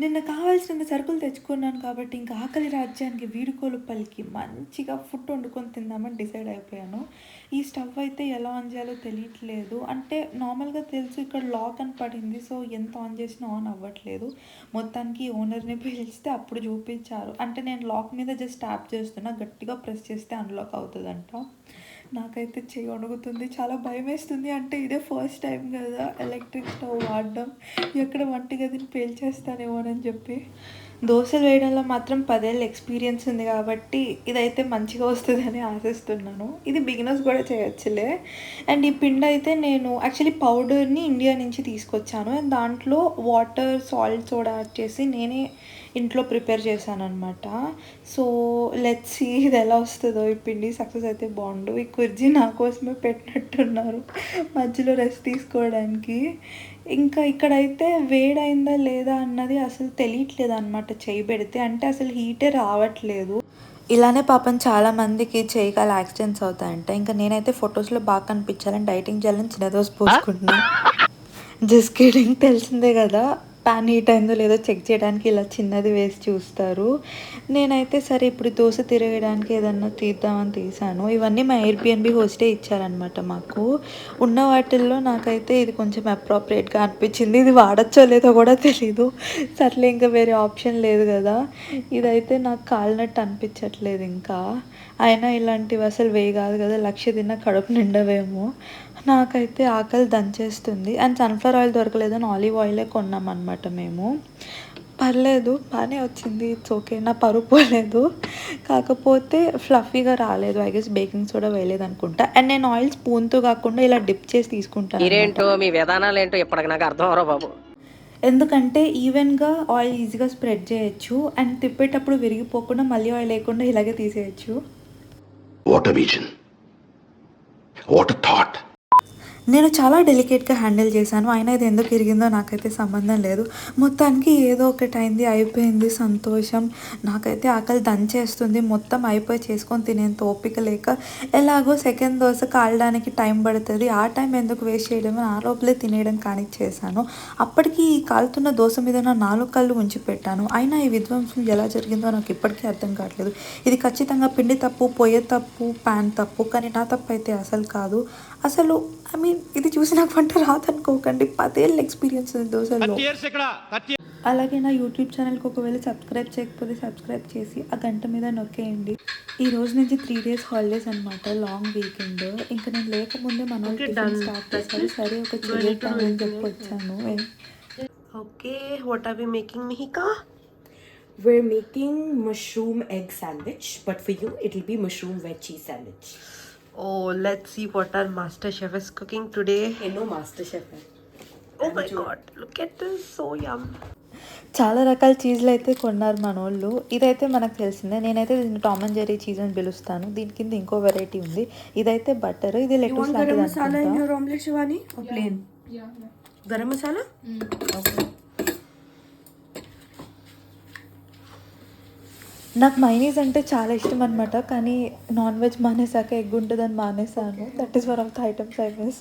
నిన్న కావాల్సిన సరుకులు తెచ్చుకున్నాను కాబట్టి ఇంకా ఆకలి రాజ్యానికి వీడుకోలు పలికి మంచిగా ఫుడ్ వండుకొని తిందామని డిసైడ్ అయిపోయాను. ఈ స్టవ్ అయితే ఎలా ఆన్ చేయాలో తెలియట్లేదు. అంటే నార్మల్గా తెలుసు ఇక్కడ లాక్ అని పడింది. సో ఎంత ఆన్ చేసినా ఆన్ అవ్వట్లేదు. మొత్తానికి ఓనర్ని పిలిస్తే అప్పుడు చూపించారు. అంటే నేను లాక్ మీద జస్ట్ ట్యాప్ చేస్తున్నా, గట్టిగా ప్రెస్ చేస్తే అన్లాక్ అవుతుందంట. నాకైతే చెయ్యి వణుకుతుంది, చాలా భయం వేస్తుంది. అంటే ఇదే ఫస్ట్ టైం కదా ఎలక్ట్రిక్ స్టవ్ వాడడం, ఎక్కడ వంటగదిని పేల్చేస్తానేమోనని చెప్పి. దోశలు వేయడంలో మాత్రం 10 ఏళ్ళ ఎక్స్పీరియన్స్ ఉంది కాబట్టి ఇదైతే మంచిగా వస్తుందని ఆశిస్తున్నాను. ఇది బిగినర్స్ కూడా చేయొచ్చులే. అండ్ ఈ పిండి అయితే నేను యాక్చువల్లీ పౌడర్ని ఇండియా నుంచి తీసుకొచ్చాను. అండ్ దాంట్లో వాటర్, సాల్ట్, సోడా యాడ్ చేసి నేనే ఇంట్లో ప్రిపేర్ చేశాను అనమాట. సో లెట్స్ సీ ఇది ఎలా వస్తుందో. ఈ పిండి సక్సెస్ అయితే బాగుండు. ఈ కుర్జీ నా కోసమే పెట్టినట్టున్నారు మధ్యలో రెస్ట్ తీసుకోవడానికి. ఇంకా ఇక్కడైతే వేడైందా లేదా అన్నది అసలు తెలియట్లేదు అనమాట. చేయి పెడితే అంటే అసలు హీటే రావట్లేదు. ఇలానే పాపం చాలామందికి చేయగల యాక్సిడెంట్స్ అవుతాయంట. ఇంకా నేనైతే ఫొటోస్లో బాగా కనిపించాలని డైటింగ్ చేయాలని చిన్న దోశ పోసుకుంటున్నా. జస్ట్ కిడింగ్, తెలిసిందే కదా ప్యాన్ హీట్ అయిందో లేదో చెక్ చేయడానికి ఇలా చిన్నది వేసి చూస్తారు. నేనైతే సరే ఇప్పుడు దోశ తిరగడానికి ఏదన్నా తీద్దామని తీసాను. ఇవన్నీ మా ఎయిర్బిఎన్బి హోస్టే ఇచ్చారనమాట మాకు. ఉన్న వాటిల్లో నాకైతే ఇది కొంచెం అప్రోప్రియేట్గా అనిపించింది. ఇది వాడచ్చో లేదో కూడా తెలీదు. సర్లే ఇంకా వేరే ఆప్షన్ లేదు కదా. ఇదైతే నాకు కాలినట్టు అనిపించట్లేదు ఇంకా. అయినా ఇలాంటివి అసలు వేయి కాదు కదా, లక్ష తిన్నా కడుపు నిండవేమో. నాకైతే ఆకలి దంచేస్తుంది. అండ్ సన్ఫ్లవర్ ఆయిల్ దొరకలేదని ఆలివ్ ఆయిలే కొన్నాం అనమాట మేము. పర్లేదు, బాగానే వచ్చింది. It's okay. నా పరుపు పోలేదు, కాకపోతే ఫ్లఫీగా రాలేదు. ఐ గెస్ బేకింగ్ సోడా వేయలేదు అనుకుంటా. అండ్ నేను ఆయిల్ స్పూన్తో కాకుండా ఇలా డిప్ చేసి తీసుకుంటాను మీరేంటో మీ విధానాలు ఏంటో ఇప్పటికి నాకు అర్థం అవరో బాబు. ఎందుకంటే ఈవెన్గా ఆయిల్ ఈజీగా స్ప్రెడ్ చేయొచ్చు. అండ్ తిప్పేటప్పుడు విరిగిపోకుండా మళ్ళీ ఆయిల్ లేకుండా ఇలాగే తీసేయచ్చు. What a vision. What a thought. నేను చాలా డెలికేట్గా హ్యాండిల్ చేశాను. అయినా ఇది ఎందుకు ఇరిగిందో నాకైతే సంబంధం లేదు. మొత్తానికి ఏదో ఒకటి అయింది, అయిపోయింది, సంతోషం. నాకైతే ఆకలి దంచేస్తుంది. మొత్తం అయిపోయి చేసుకొని తినేంత ఓపిక లేక ఎలాగో సెకండ్ దోశ కాలడానికి టైం పడుతుంది, ఆ టైం ఎందుకు వేస్ట్ చేయడం, ఆ లోపలే తినేయడం కానిచ్చేసాను. అప్పటికి ఈ కాలుతున్న దోశ మీద నా 4 కళ్ళు ఉంచి పెట్టాను. అయినా ఈ విధ్వంసం ఎలా జరిగిందో నాకు ఇప్పటికీ అర్థం కావట్లేదు. ఇది ఖచ్చితంగా పిండి తప్పు, పొయ్యి తప్పు, ప్యాన్ తప్పు. కానీ నా తప్పు అయితే అసలు కాదు. అసలు ఐ మీన్ ఇది చూసి నాకు వంట రాదనుకోకండి. 10 ఏళ్ళ ఎక్స్పీరియన్స్ ఉంది దోశల్లో. అలాగే నా యూట్యూబ్ ఛానల్కి ఒకవేళ సబ్స్క్రైబ్ చేయకపోతే సబ్స్క్రైబ్ చేసి ఆ గంట మీద నొక్కేయండి. ఈ రోజు నుంచి 3 days హాలిడేస్ అనమాట, లాంగ్ వీకెండ్. ఇంకా నేను లేకముందే మన టిఫిన్ స్టార్ట్ చేశారు. సరే ఒక చేద్దామని చెప్పి వచ్చాను. Okay, what are we making, Mihika? We're making mushroom egg sandwich, but for you it'll be mushroom veg cheese sandwich. Oh, let's see what our master chef is cooking today. Hey, no master chef. Oh my god, look at this, so yum. చాలా రకాల చీజ్లు అయితే కొన్నారు మన వాళ్ళు. ఇదైతే మనకు తెలిసిందే. నేనైతే దీన్ని టామ్ అండ్ జెర్రీ చీజ్ అని పిలుస్తాను. దీని కింద ఇంకో వెరైటీ ఉంది. ఇదైతే బటర్, ఇది లెటూస్ లాంటిది Garam masala in అనుకుంటా. your omelette, Shivani? Or plain? Yeah. Garam masala? Okay. నాకు మైనీస్ అంటే చాలా ఇష్టం అనమాట. కానీ నాన్ వెజ్ మానేసాక ఎగ్ ఉంటుందని మానేసాను. That is one of the items I miss.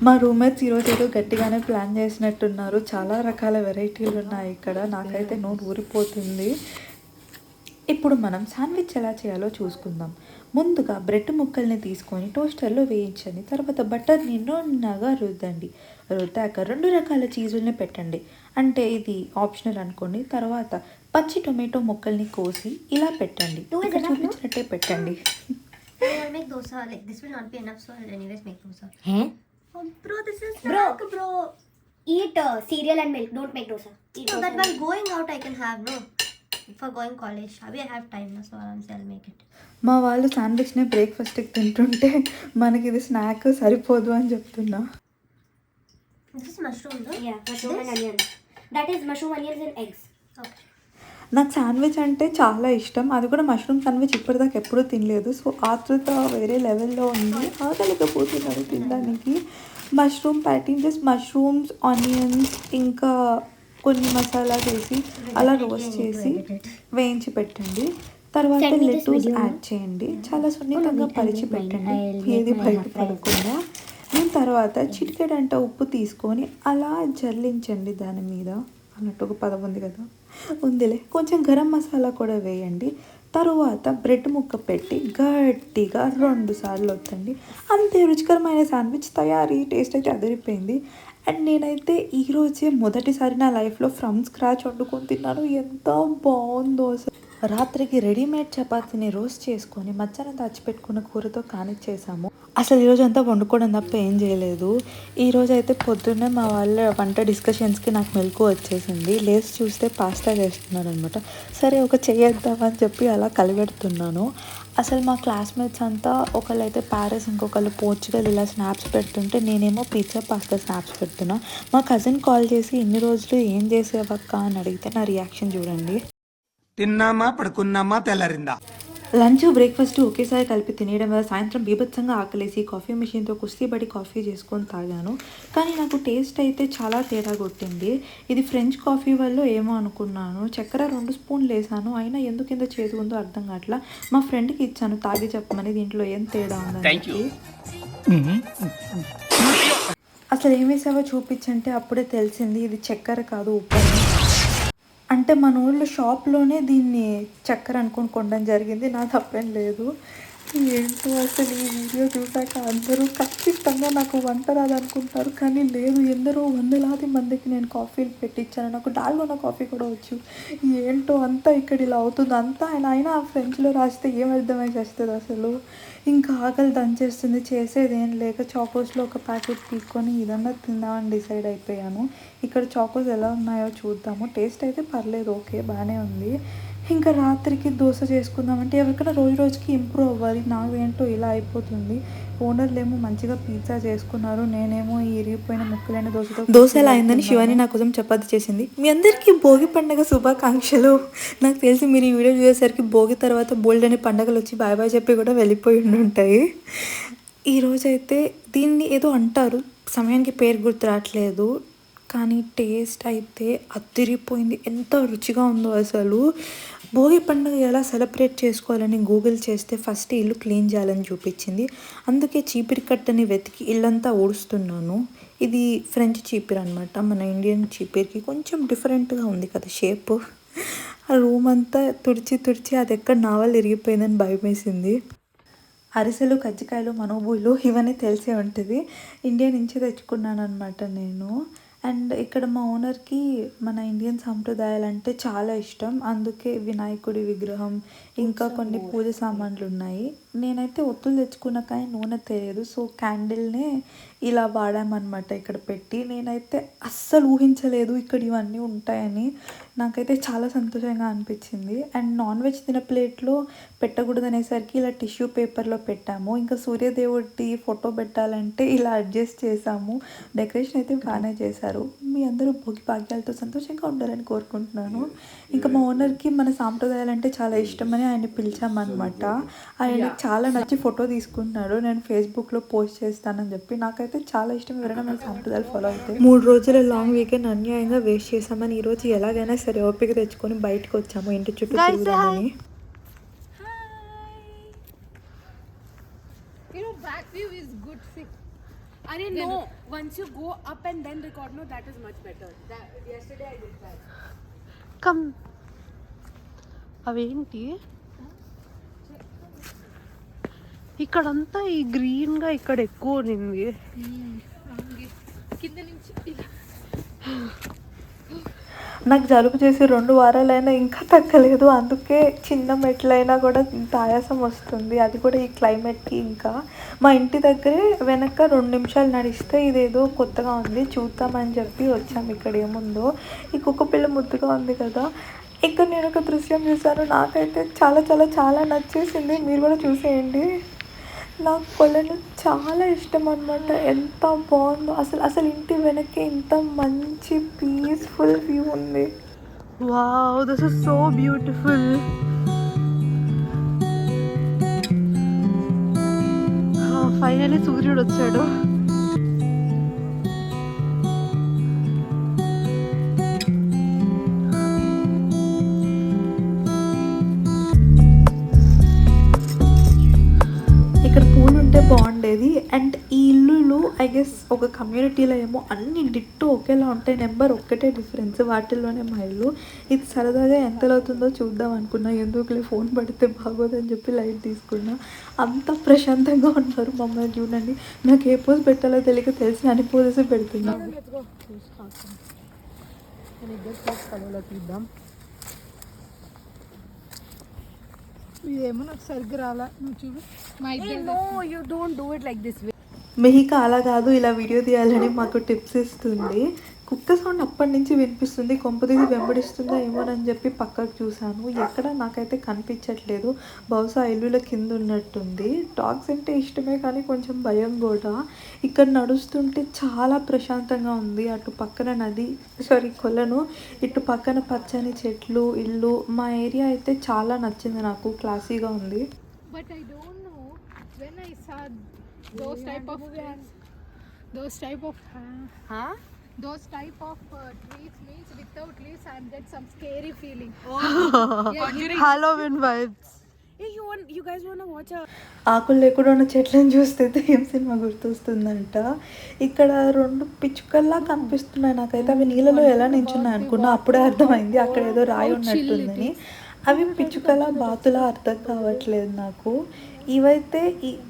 మా రూమ్మేట్స్ ఈరోజు ఏదో గట్టిగానే ప్లాన్ చేసినట్టున్నారు. చాలా రకాల వెరైటీలు ఉన్నాయి ఇక్కడ. నాకైతే నోరు ఊరిపోతుంది. ఇప్పుడు మనం శాండ్విచ్ ఎలా చేయాలో చూసుకుందాం. ముందుగా బ్రెడ్ ముక్కల్ని తీసుకొని టోస్టర్లో వేయించండి. తర్వాత బటర్ని నున్నగా రుద్దండి. రుద్దాక 2 రకాల చీజుల్ని పెట్టండి. అంటే ఇది ఆప్షనల్ అనుకోండి. తర్వాత పచ్చి టొమాటో ముక్కల్ని కోసి ఇలా పెట్టండి. ఇక్కడ చూపించినట్టే పెట్టండి. I'll make dosa. Like this will not be enough, so I'll anyways make dosa. Huh? Oh, bro, this is Bro. snack, bro. Eat cereal and milk. Don't make dosa. Eat So dosa that and while milk. going out I can have no. For going college, I have time now, so I'll make it. మా వాళ్ళు శాండ్విచ్ని బ్రేక్ఫాస్ట్కి తింటుంటే మనకి ఇది snack సరిపోదు అని చెప్తున్నా. This is mushroom, no? Yeah, mushroom and onions. That is mushroom, onions and eggs. Okay. నాకు శాండ్విచ్ అంటే చాలా ఇష్టం. అది కూడా మష్రూమ్ శాండ్విచ్ ఇప్పటిదాకా ఎప్పుడూ తినలేదు. సో ఆతృత వేరే లెవెల్లో ఉంది. ఆగలేకపోతున్నాను తినడానికి. Mushroom patting, just mushrooms, onions, ఇంకా కొన్ని మసాలా వేసి అలా రోస్ట్ చేసి వేయించి పెట్టండి. తర్వాత లెటూస్ యాడ్ చేయండి. చాలా సున్నితంగా పరిచి పెట్టండి, ఏది బయట పడకుండా. దీని తర్వాత చిటికెడంట ఉప్పు తీసుకొని అలా జల్లించండి దాని మీద. అన్నట్టు ఒక పదం ఉంది కదా, ఉందిలే. కొంచెం గరం మసాలా కూడా వేయండి. తరువాత బ్రెడ్ ముక్క పెట్టి గట్టిగా 2 సార్లు వద్దండి. అంతే, రుచికరమైన శాండ్విచ్ తయారీ. టేస్ట్ అయితే అదిరిపోయింది. అండ్ నేనైతే ఈరోజే మొదటిసారి నా లైఫ్లో ఫ్రమ్ స్క్రాచ్ వండుకొని తిన్నాను. ఎంత బాగుందో అసలు. రాత్రికి రెడీమేడ్ చపాతీని రోస్ట్ చేసుకొని మధ్యాహ్నం దాచిపెట్టుకున్న కూరతో కానిచ్చేసాము. అసలు ఈరోజు అంతా వండుకోవడం తప్ప ఏం చేయలేదు. ఈరోజు అయితే పొద్దున్నే మా వాళ్ళ వంట డిస్కషన్స్కి నాకు మెలకు వచ్చేసింది. లేచి చూస్తే పాస్తా చేస్తున్నారు అనమాట. సరే ఒక చేద్దామని చెప్పి అలా కలిపెడుతున్నాను. అసలు మా క్లాస్మేట్స్ అంతా ఒకళ్ళైతే ప్యారిస్, ఇంకొకళ్ళు పోర్చుగల్ ఇలా స్నాప్స్ పెడుతుంటే నేనేమో పిజ్జా పాస్తా స్నాప్స్ పెడుతున్నా. మా కజిన్ కాల్ చేసి ఇన్ని రోజులు ఏం చేసేవక్క అని అడిగితే నా రియాక్షన్ చూడండి. తిన్నామా పడుకున్నామా తెల్లారిందా. లంచ్ బ్రేక్ఫాస్ట్ ఒకేసారి కలిపి తినేయడం వల్ల సాయంత్రం బీభత్సంగా ఆకలేసి కాఫీ మిషన్తో కుస్తీపడి కాఫీ చేసుకొని తాగాను. కానీ నాకు టేస్ట్ అయితే చాలా తేడా కొట్టింది. ఇది ఫ్రెంచ్ కాఫీ వల్ల ఏమో అనుకున్నాను. చక్కెర 2 స్పూన్లు వేసాను, అయినా ఎందుకు ఇంత చేదు ఉందో అర్థం కావట్లా. మా ఫ్రెండ్కి ఇచ్చాను తాగి చెప్పమని, దీంట్లో ఏం తేడా ఉందని. అసలు ఏం వేసావో చూపించంటే అప్పుడే తెలిసింది ఇది చక్కెర కాదు, ఉప్పు. అంటే మన ఊళ్ళో షాప్లోనే దీన్ని చక్కెర అనుకొని కొనడం జరిగింది. నా తప్పేం లేదు. ఏంటో అసలు ఈ వీడియో చూసాక అందరూ ఖచ్చితంగా నాకు వంట రాదనుకుంటారు, కానీ లేదు, ఎందరో వందలాది మందికి నేను కాఫీలు పెట్టించాను. నాకు డాల్గొన కాఫీ కూడా వచ్చు. ఏంటో అంతా ఇక్కడ ఇలా అవుతుంది. అంతా అయినా ఫ్రెంచ్లో రాస్తే ఏం అర్థమై చేస్తుంది అసలు. ఇంకా ఆకలి దంచేస్తుంది, చేసేది ఏం లేక చాకోస్లో ఒక ప్యాకెట్ తీసుకొని ఇదన్నా తిందామని డిసైడ్ అయిపోయాను. ఇక్కడ చాకోస్ ఎలా ఉన్నాయో చూద్దాము. టేస్ట్ అయితే పర్లేదు, ఓకే, బాగానే ఉంది. ఇంకా రాత్రికి దోశ చేసుకుందామంటే ఎవరికైనా రోజు రోజుకి ఇంప్రూవ్ అవ్వాలి. నాకేంటో ఇలా అయిపోతుంది. ఓనర్లు ఏమో మంచిగా పిజ్జా చేసుకున్నారు, నేనేమో ఈ ఇరిగిపోయిన ముక్కలైన దోశ ఎలా అయిందని శివాని నా కోసం చపాతి చేసింది. మీ అందరికీ భోగి పండుగ శుభాకాంక్షలు. నాకు తెలిసి మీరు ఈ వీడియో చూసేసరికి భోగి తర్వాత బోల్డ్ అనే పండుగలు వచ్చి బాయ్ బాయ్ చెప్పి కూడా వెళ్ళిపోయి ఉంటాయి. ఈరోజైతే దీన్ని ఏదో అంటారు, సమయానికి పేరు గుర్తు రావట్లేదు, కానీ టేస్ట్ అయితే అదిరిపోయింది. ఎంత రుచిగా ఉందో అసలు. భోగి పండుగ ఎలా సెలబ్రేట్ చేసుకోవాలని గూగుల్ చేస్తే ఫస్ట్ ఇల్లు క్లీన్ చేయాలని చూపించింది. అందుకే చీపిరి కట్టని వెతికి ఇల్లంతా ఊడుస్తున్నాను. ఇది ఫ్రెంచ్ చీపిరి అనమాట. మన ఇండియన్ చీపిరికి కొంచెం డిఫరెంట్గా ఉంది కదా షేప్. ఆ రూమ్ అంతా తుడిచి అది ఎక్కడ నావల్ ఇరిగిపోయిందని భయమేసింది. అరిసెలు, కజ్జికాయలు, మనోబూలు ఇవన్నీ తెలిసే ఉంటుంది. ఇండియా నుంచి తెచ్చుకున్నాను అనమాట నేను. అండ్ ఇక్కడ మా ఓనర్కి మన ఇండియన్ సాంప్రదాయాలు అంటే చాలా ఇష్టం. అందుకే వినాయకుడి విగ్రహం, ఇంకా కొన్ని పూజ సామాన్లు ఉన్నాయి. నేనైతే ఒత్తులు తెచ్చుకున్నా కానీ నూనె తెలియదు, సో క్యాండిల్నే ఇలా వాడామన్నమాట ఇక్కడ పెట్టి. నేనైతే అస్సలు ఊహించలేదు ఇక్కడ ఇవన్నీ ఉంటాయని. నాకైతే చాలా సంతోషంగా అనిపించింది. అండ్ నాన్ వెజ్ తిన ప్లేట్లో పెట్టకూడదు అనేసరికి ఇలా టిష్యూ పేపర్లో పెట్టాము. ఇంకా సూర్యదేవుడి ఫోటో పెట్టాలంటే ఇలా అడ్జస్ట్ చేసాము. డెకరేషన్ అయితే బాగానే చేశారు. మీ అందరూ భోగి భాగ్యాలతో సంతోషంగా ఉండాలని కోరుకుంటున్నాను. ఇంకా మా ఓనర్కి మన సాంప్రదాయాలు అంటే చాలా ఇష్టమని ఆయన పిలిచామన్నమాట. ఆయన చాలా నచ్చి ఫోటో తీసుకుంటున్నాడు. నేను ఫేస్బుక్లో పోస్ట్ చేస్తానని చెప్పి. నాకైతే చాలా ఇష్టం ఎవరైనా మన సాంప్రదాయాలు ఫాలో అవుతాయి. 3 రోజుల లాంగ్ వీకెండ్ అన్యాయంగా వేస్ట్ చేసామని ఈరోజు ఎలాగైనా సరే ఓపిక తెచ్చుకొని బయటకు వచ్చాము ఇంటి చుట్టూ తిరుగుదామని. Back view is good thing. I didn't know. Once you go up and then record, no, that is much better. Yesterday I did that. Come అవేంటి ఇక్కడంతా ఈ గ్రీన్గా ఇక్కడ ఎక్కువ ఉంది. కింద నుంచి నాకు జలుబు చేసి 2 వారాలైనా ఇంకా తగ్గలేదు. అందుకే చిన్న మెట్లైనా కూడా ఇంత ఆయాసం వస్తుంది, అది కూడా ఈ క్లైమేట్కి. ఇంకా మా ఇంటి దగ్గరే వెనక 2 నిమిషాలు నడిస్తే ఇదేదో కొత్తగా ఉంది, చూద్దామని చెప్పి వచ్చాం. ఇక్కడ ఏముందో, ఈ కుక్క పిల్ల ముద్దుగా ఉంది కదా. ఇక్కడ నేను ఒక దృశ్యం చూసాను, నాకైతే చాలా చాలా చాలా నచ్చేసింది. మీరు కూడా చూసేయండి. నాకు కొలను చాలా ఇష్టం అనమాట. ఎంత బాగుందో అసలు ఇంటి వెనకే ఇంత మంచి పీస్ఫుల్ వ్యూ ఉంది. Wow, this is so beautiful. Finally సూర్యుడు వచ్చాడు. ఇక్కడ పూలు ఉంటే బాగుండేది. అండ్ ఈ ఇల్లులో ఐ గెస్ ఒక కమ్యూనిటీలో ఏమో అన్ని డిట్టో ఒకేలా ఉంటాయి, నెంబర్ ఒక్కటే డిఫరెన్స్, వాటిల్లోనే మా ఇల్లు. ఇది సరదాగా ఎంత అవుతుందో చూద్దాం అనుకున్నా, ఎందుకులే ఫోన్ పడితే బాగోదని చెప్పి లైట్ తీసుకున్నా. అంత ప్రశాంతంగా ఉన్నారు. మమ్మల్ని చూడండి, నాకు ఏ పోజ్ పెట్టాలో తెలియక తెలిసిన అన్ని పోజెస్ పెడుతున్నాను. ఇదేమో నాకు సరిగ్గా రాలా, నువ్వు చూడు. No you don't do it like this way. Mehika అలా కాదు, ఇలా వీడియో తీయాలని మాకు టిప్స్ ఇస్తుంది. కుక్క సౌండ్ అప్పటి నుంచి వినిపిస్తుంది, కొంపదీసి వెంబడిస్తుందా ఏమోనని చెప్పి పక్కకు చూశాను. ఎక్కడ నాకైతే కనిపించట్లేదు, బహుశా ఇల్లుల కింద ఉన్నట్టుంది. డాగ్స్ అంటే ఇష్టమే కానీ కొంచెం భయం కూడా. ఇక్కడ నడుస్తుంటే చాలా ప్రశాంతంగా ఉంది. అటు పక్కన నది, కొలను, ఇటు పక్కన పచ్చని చెట్లు, ఇల్లు. మా ఏరియా అయితే చాలా నచ్చింది నాకు, క్లాసీగా ఉంది. But I don't know when I saw those type of trees means without leaves I get some scary feeling. Halloween vibes. Hey, you guys want to watch a ఆకులు లేకుండా ఉన్న చెట్లను చూస్తే దెయ్యం సినిమా గుర్తొస్తుందంట. ఇక్కడ 2 పిచ్చుకల్లా కనిపిస్తున్నాయి నాకైతే. అవి నీళ్ళలో ఎలా నించున్నాయి అనుకున్నా, అప్పుడే అర్థమైంది అక్కడ ఏదో రాయి ఉన్నట్టుందని. అవి పిచ్చుకల బాతులా అర్థం కావట్లేదు నాకు. ఇవైతే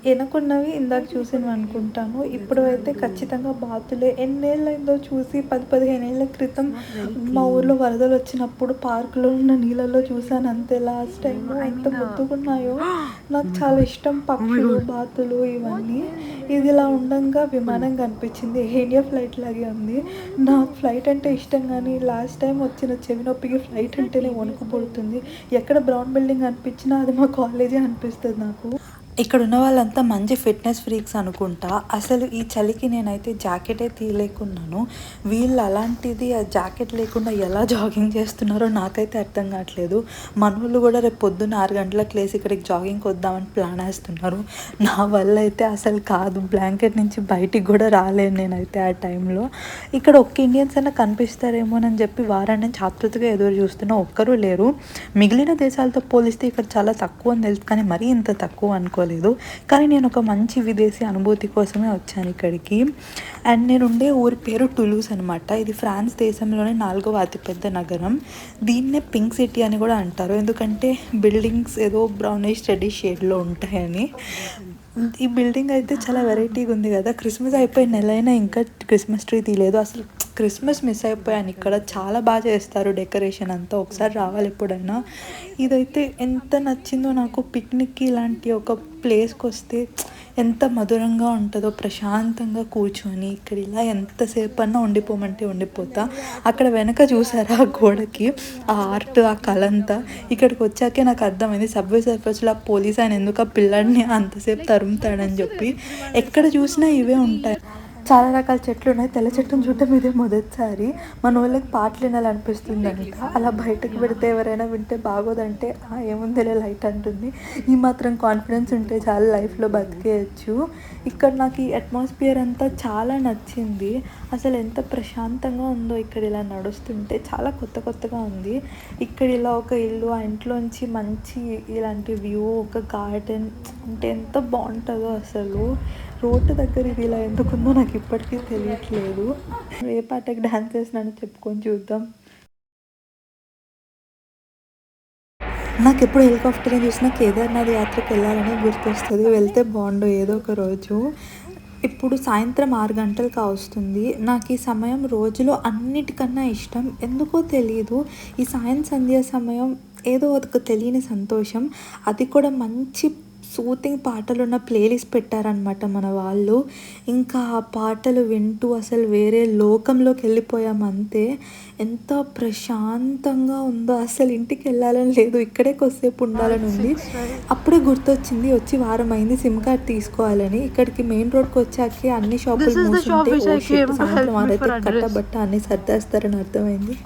వెనకున్నవి ఇందాక చూసినవి అనుకుంటాను, ఇప్పుడు అయితే ఖచ్చితంగా బాతులే. ఎన్నేళ్ళైందో చూసి, 10-15 ఏళ్ళ క్రితం మా ఊర్లో వరదలు వచ్చినప్పుడు పార్కులో ఉన్న నీళ్ళలో చూసాను అంతే లాస్ట్ టైం. ఎంత ముద్దుకున్నాయో, నాకు చాలా ఇష్టం పక్షులు, బాతులు ఇవన్నీ. ఇది ఇలా ఉండగా విమానం కనిపించింది, ఇండియా ఫ్లైట్ లాగే ఉంది. నాకు ఫ్లైట్ అంటే ఇష్టం కానీ లాస్ట్ టైం వచ్చిన చెవి నొప్పికి ఫ్లైట్ అంటేనే వణుకు పుడుతుంది. ఎక్కడ బ్రౌన్ బిల్డింగ్ అనిపించినా అది మా కాలేజే అనిపిస్తుంది నాకు. ఇక్కడ ఉన్న వాళ్ళంతా మంచి ఫిట్నెస్ ఫ్రీక్స్ అనుకుంటా. అసలు ఈ చలికి నేనైతే జాకెటే తీయలేకున్నాను. వీళ్ళు అలాంటిది ఆ జాకెట్ లేకుండా ఎలా జాగింగ్ చేస్తున్నారో నాకైతే అర్థం కావట్లేదు. మనోళ్ళు కూడా రేపు పొద్దున్న 6 గంటలకు లేసి ఇక్కడికి జాగింగ్కి వద్దామని ప్లాన్ వేస్తున్నారు. నా వల్ల అయితే అసలు కాదు, బ్లాంకెట్ నుంచి బయటికి కూడా రాలేను నేనైతే ఆ టైంలో. ఇక్కడ ఒక్క ఇండియన్స్ అయినా కనిపిస్తారేమోనని చెప్పి వారాన్ని నుంచి ఆతృతగా ఎదురు చూస్తున్నా, ఒక్కరూ లేరు. మిగిలిన దేశాలతో పోలిస్తే ఇక్కడ చాలా తక్కువ అని తెలుసు, కానీ మరీ ఇంత తక్కువ అనుకోలేదు. కానీ నేను ఒక మంచి విదేశీ అనుభూతి కోసమే వచ్చాను ఇక్కడికి. అండ్ నేను ఉండే ఊరి పేరు టులూస్ అనమాట. ఇది ఫ్రాన్స్ దేశంలోనే 4వ అతిపెద్ద నగరం. దీన్నే పింక్ సిటీ అని కూడా అంటారు, ఎందుకంటే బిల్డింగ్స్ ఏదో బ్రౌనిష్ రెడ్డిష్ షేడ్లో ఉంటాయని. ఈ బిల్డింగ్ అయితే చాలా వెరైటీగా ఉంది కదా. క్రిస్మస్ అయిపోయి నెలైనా ఇంకా క్రిస్మస్ ట్రీ తీయలేదు. అసలు క్రిస్మస్ మిస్ అయిపోయాను. ఇక్కడ చాలా బాగా చేస్తారు డెకరేషన్ అంతా, ఒకసారి రావాలి ఎప్పుడైనా. ఇదైతే ఎంత నచ్చిందో నాకు. పిక్నిక్కి ఇలాంటి ఒక ప్లేస్కి వస్తే ఎంత మధురంగా ఉంటుందో, ప్రశాంతంగా కూర్చొని ఇక్కడ ఇలా ఎంతసేపు అన్నా ఉండిపోమంటే ఉండిపోతా. అక్కడ వెనక చూసారా ఆ గోడకి ఆ ఆర్ట్, ఆ కళ అంతా. ఇక్కడికి వచ్చాకే నాకు అర్థమైంది సబ్వే సర్ఫర్స్లో ఆ పోలీస్ ఆయన ఎందుకు ఆ పిల్లాడిని అంతసేపు తరుముతాడని చెప్పి. ఎక్కడ చూసినా ఇవే ఉంటాయి. చాలా రకాల చెట్లు ఉన్నాయి. తెల్ల చెట్టును చూడటం ఇదే మొదటిసారి. మన వాళ్ళకి పాటలు వినాలనిపిస్తుందంట. అలా బయటకు పెడితే ఎవరైనా వింటే బాగోదంటే ఏముందిలే లైట్ అంటుంది. ఈ మాత్రం కాన్ఫిడెన్స్ ఉంటే చాలా లైఫ్లో బతికేయచ్చు. ఇక్కడ నాకు ఈ అట్మాస్ఫియర్ అంతా చాలా నచ్చింది. అసలు ఎంత ప్రశాంతంగా ఉందో ఇక్కడ ఇలా నడుస్తుంటే, చాలా కొత్తగా ఉంది. ఇక్కడ ఇలా ఒక ఇల్లు, ఆ ఇంట్లోంచి మంచి ఇలాంటి వ్యూ, ఒక గార్డెన్ అంటే ఎంత బాగుంటుందో అసలు. రోడ్డు దగ్గర ఇది ఇలా ఎందుకుందో నాకు ఇప్పటికీ తెలియట్లేదు. ఏ పాటకి డాన్స్ చేసినానో చెప్పుకొని చూద్దాం. నాకు ఎప్పుడు హెలికాప్టర్ని చూసినా కేదార్నాథ్ యాత్రకు వెళ్ళాలని గుర్తొస్తుంది. వెళ్తే బాగుండు ఏదో ఒక రోజు. ఇప్పుడు సాయంత్రం 6 గంటలు కావస్తుంది. నాకు ఈ సమయం రోజులో అన్నిటికన్నా ఇష్టం. ఎందుకో తెలియదు, ఈ సంధ్యా సమయం ఏదో ఒక తెలియని సంతోషం. అది కూడా మంచి సూతింగ్ పాటలు ఉన్న ప్లేలిస్ట్ పెట్టారనమాట మన వాళ్ళు. ఇంకా ఆ పాటలు వింటూ అసలు వేరే లోకంలోకి వెళ్ళిపోయాం అంతే. ఎంత ప్రశాంతంగా ఉందో, అసలు ఇంటికి వెళ్ళాలని లేదు, ఇక్కడే కొద్దిసేపు ఉండాలని ఉంది. అప్పుడే గుర్తొచ్చింది, వచ్చి వారం అయింది సిమ్ కార్డ్ తీసుకోవాలని. ఇక్కడికి మెయిన్ రోడ్కి వచ్చాకే అన్ని షాపులు మూసుంటే సాయంత్రం వారైతే కట్టబట్ట అన్ని సర్దేస్తారని అర్థమైంది.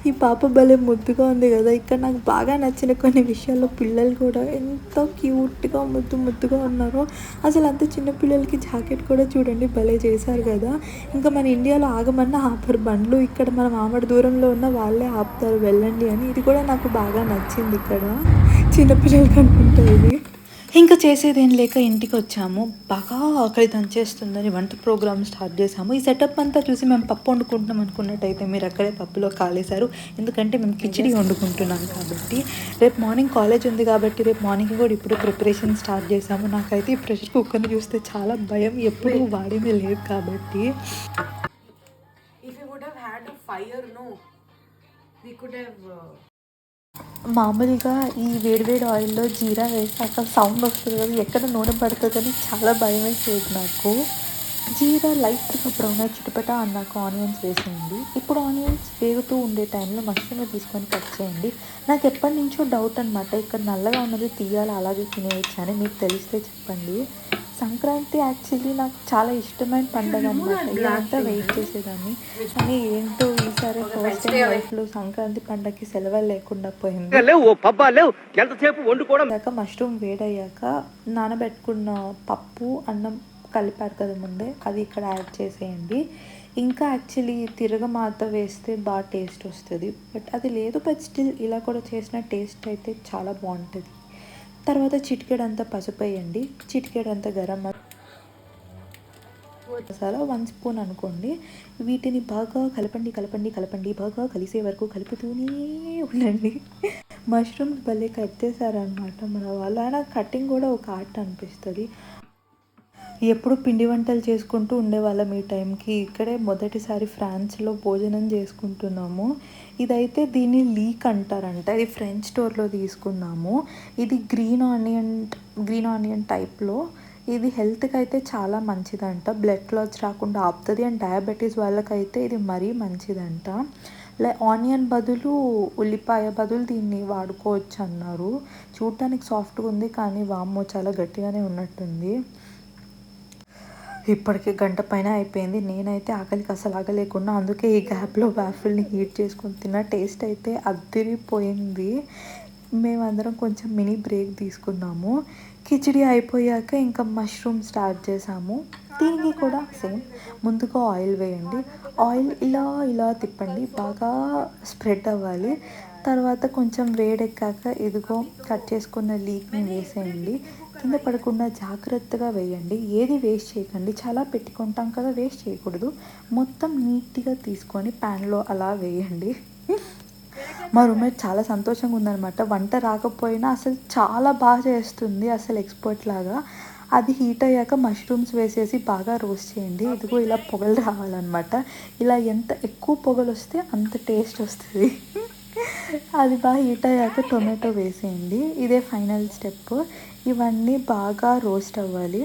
ఈ పాప భలే ముద్దుగా ఉంది కదా. ఇక్కడ నాకు బాగా నచ్చిన కొన్ని విషయాల్లో పిల్లలు కూడా ఎంత క్యూట్గా ముద్దుగా ఉన్నారు. అసలు అంత చిన్నపిల్లలకి జాకెట్ కూడా చూడండి భలే చేశారు కదా. ఇంకా మన ఇండియాలో ఆగమన్నా ఆపరు బండ్లు, ఇక్కడ మనం ఆమడ దూరంలో ఉన్న వాళ్ళే ఆపుతారు వెళ్ళండి అని. ఇది కూడా నాకు బాగా నచ్చింది. ఇక్కడ చిన్నపిల్లలకి అనుకుంటా ఇది. ఇంకా చేసేదేం లేక ఇంటికి వచ్చాము. బాగా ఆకలి దంచేస్తుందని వంట ప్రోగ్రామ్ స్టార్ట్ చేసాము. ఈ సెటప్ అంతా చూసి మేము పప్పు వండుకుంటున్నాం అనుకున్నట్టయితే మీరు అక్కడే పప్పులో కాలేశారు. ఎందుకంటే మేము కిచిడి వండుకుంటున్నాం కాబట్టి. రేపు మార్నింగ్ కాలేజ్ ఉంది కాబట్టి రేపు మార్నింగ్ కూడా ఇప్పుడు ప్రిపరేషన్ స్టార్ట్ చేసాము. నాకైతే ఈ ప్రెషర్ కుక్కర్ని చూస్తే చాలా భయం, ఎప్పుడు వాడేమే లేదు కాబట్టి. If you would have had a fire, no, we could have. మామూలుగా ఈ వేడివేడి ఆయిల్లో జీరా వేసాక సౌండ్ వస్తుంది కదా, ఎక్కడ నూనె పడుతుందని చాలా భయం వేసేది నాకు. జీరా లైట్గా బ్రౌన్ చుట్టుపట అన్నాక ఆనియన్స్ వేసేయండి. ఇప్పుడు ఆనియన్స్ వేగుతూ ఉండే టైంలో మష్రూమ్ తీసుకొని కట్ చేయండి. నాకు ఎప్పటి నుంచో డౌట్ అనమాట, ఇక్కడ నల్లగా ఉన్నది తీయాలి అలాగే తినేయచ్చు అని. మీకు తెలిస్తే చెప్పండి. సంక్రాంతి యాక్చువల్లీ నాకు చాలా ఇష్టమైన పండుగ అనమాట. ఇదంతా వెయిట్ చేసేదాన్ని, కానీ ఏంటో ఈసారి ఫస్ట్ టైం లైఫ్లో సంక్రాంతి పండగకి సెలవులు లేకుండా పోయింది. మష్రూమ్ వేడయ్యాక నానబెట్టుకున్న పప్పు అన్నం కలిపారు కదా ముందే, అది ఇక్కడ యాడ్ చేసేయండి. ఇంకా యాక్చువల్లీ తిరగమాత వేస్తే బాగా టేస్ట్ వస్తుంది, బట్ అది లేదు. బట్ స్టిల్ ఇలా కూడా చేసిన టేస్ట్ అయితే చాలా బాగుంటుంది. తర్వాత చిటికెడంతా పసుపు వేయండి, చిటికెడంతా గరం మసాలా 1 స్పూన్ అనుకోండి. వీటిని బాగా కలపండి కలపండి కలపండి, బాగా కలిసే వరకు కలుపుతూనే ఉండండి. మష్రూమ్స్ భలే కట్ చేశారనమాట మన వాళ్ళు. ఆయన కటింగ్ కూడా ఒక ఆర్ట్ అనిపిస్తుంది. ఎప్పుడు పిండి వంటలు చేసుకుంటూ ఉండేవాళ్ళం ఈ టైంకి. ఇక్కడే మొదటిసారి ఫ్రాన్స్లో భోజనం చేసుకుంటున్నాము. ఇదైతే దీన్ని లీక్ అంటారంట. ఇది ఫ్రెంచ్ స్టోర్లో తీసుకున్నాము. ఇది గ్రీన్ ఆనియన్ టైప్లో. ఇది హెల్త్కి అయితే చాలా మంచిదంట, బ్లడ్ క్లాట్స్ రాకుండా ఆపుతుంది. అండ్ డయాబెటీస్ వాళ్ళకైతే ఇది మరీ మంచిదంట. ఆనియన్ బదులు ఉల్లిపాయ బదులు దీన్ని వాడుకోవచ్చు అన్నారు. చూడటానికి సాఫ్ట్గా ఉంది కానీ వామ్మో చాలా గట్టిగానే ఉన్నట్టుంది. ఇప్పటికి గంట పైన అయిపోయింది. నేనైతే ఆకలికి అసలు ఆగలేకుండా అందుకే ఈ గ్యాప్లో వాఫిల్ని హీట్ చేసుకొని తిన్న. టేస్ట్ అయితే అదిరిపోయింది. మేమందరం కొంచెం మినీ బ్రేక్ తీసుకున్నాము. కిచిడి అయిపోయాక ఇంకా మష్రూమ్ స్టార్ట్ చేసాము. దీనికి కూడా సేమ్, ముందుగా ఆయిల్ వేయండి. ఆయిల్ ఇలా తిప్పండి, బాగా స్ప్రెడ్ అవ్వాలి. తర్వాత కొంచెం వేడెక్కాక ఇదిగో కట్ చేసుకున్న లీక్ని వేసేయండి. కింద పడకుండా జాగ్రత్తగా వేయండి, ఏది వేస్ట్ చేయకండి. చాలా పెట్టుకుంటాం కదా, వేస్ట్ చేయకూడదు. మొత్తం నీట్గా తీసుకొని ప్యాన్లో అలా వేయండి. మా రూమ్మేట్ చాలా సంతోషంగా ఉందన్నమాట. వంట రాకపోయినా అసలు చాలా బాగా చేస్తుంది, అసలు ఎక్స్పర్ట్ లాగా. అది హీట్ అయ్యాక మష్రూమ్స్ వేసేసి బాగా రోస్ట్ చేయండి. ఇదిగో ఇలా పొగలు రావాలన్నమాట. ఇలా ఎంత ఎక్కువ పొగలు వస్తే అంత టేస్ట్ వస్తుంది. అది బాగా హీట్ అయ్యాక టొమాటో వేసేయండి. ఇదే ఫైనల్ స్టెప్. ఇవన్నీ బాగా రోస్ట్ అవ్వాలి.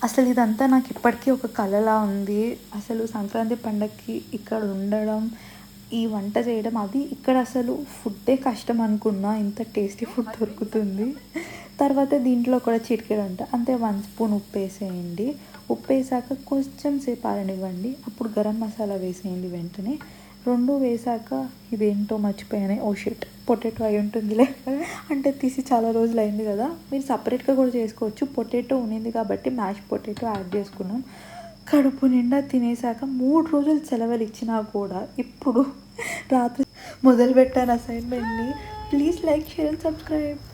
అసలు ఇదంతా నాకు ఇప్పటికీ ఒక కళలా ఉంది. అసలు సంక్రాంతి పండగకి ఇక్కడ ఉండడం, ఈ వంట చేయడం, అది ఇక్కడ అసలు ఫుడ్డే కష్టం అనుకున్నా, ఇంత టేస్టీ ఫుడ్ దొరుకుతుంది. తర్వాత దీంట్లో కూడా చిటికెడంట అంతే 1 స్పూన్ ఉప్పు వేసేయండి. ఉప్పు వేసాక కొంచెం సేపు ఆరనివ్వండి. అప్పుడు గరం మసాలా వేసేయండి వెంటనే. 2 వేసాక ఇదేంటో మర్చిపోయాను, ఓ షిట్, పొటాటో అయి ఉంటుందిలే. అంటే తీసి చాలా రోజులు అయింది కదా. మీరు సపరేట్గా కూడా చేసుకోవచ్చు. పొటాటో ఉన్నింది కాబట్టి మ్యాష్ పొటాటో యాడ్ చేసుకున్నాం. కడుపు నిండా తినేసాక 3 రోజులు సెలవులు ఇచ్చినా కూడా ఇప్పుడు రాత్రి మొదలుపెట్టాను అసైన్మెంట్ని. Please like, share and subscribe.